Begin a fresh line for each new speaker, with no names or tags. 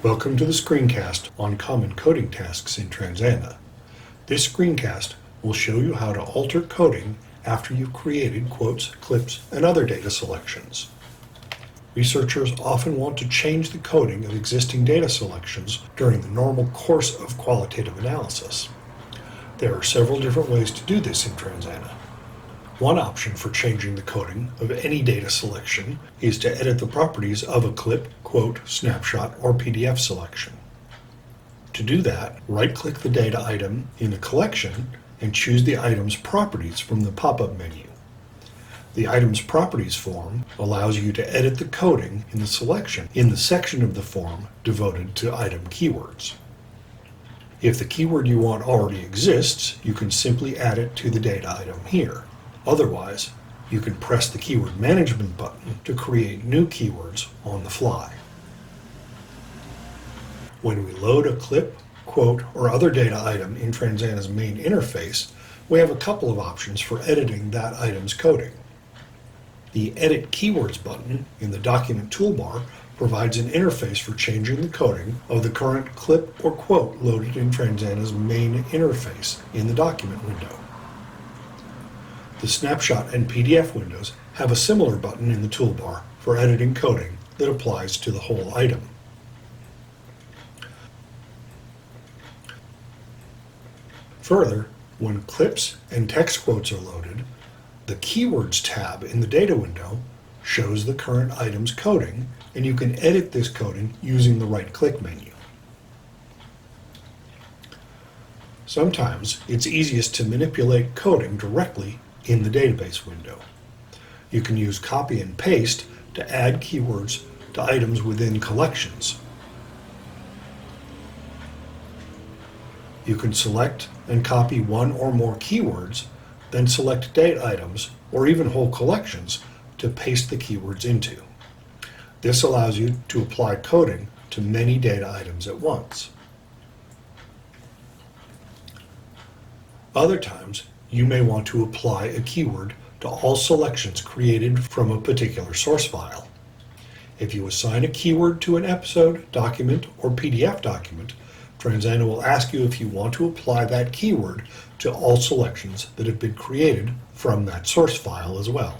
Welcome to the screencast on common coding tasks in Transana. This screencast will show you how to alter coding after you've created quotes, clips, and other data selections. Researchers often want to change the coding of existing data selections during the normal course of qualitative analysis. There are several different ways to do this in Transana. One option for changing the coding of any data selection is to edit the properties of a clip, quote, snapshot, or PDF selection. To do that, right-click the data item in a collection and choose the item's properties from the pop-up menu. The item's properties form allows you to edit the coding in the selection in the section of the form devoted to item keywords. If the keyword you want already exists, you can simply add it to the data item here. Otherwise, you can press the Keyword Management button to create new keywords on the fly. When we load a clip, quote, or other data item in Transana's main interface, we have a couple of options for editing that item's coding. The Edit Keywords button in the document toolbar provides an interface for changing the coding of the current clip or quote loaded in Transana's main interface in the document window. The Snapshot and PDF windows have a similar button in the toolbar for editing coding that applies to the whole item. Further, when clips and text quotes are loaded, the Keywords tab in the data window shows the current item's coding, and you can edit this coding using the right-click menu. Sometimes it's easiest to manipulate coding directly in the database window. You can use copy and paste to add keywords to items within collections. You can select and copy one or more keywords, then select date items or even whole collections to paste the keywords into. This allows you to apply coding to many data items at once. Other times, you may want to apply a keyword to all selections created from a particular source file. If you assign a keyword to an episode, document, or PDF document, Transana will ask you if you want to apply that keyword to all selections that have been created from that source file as well.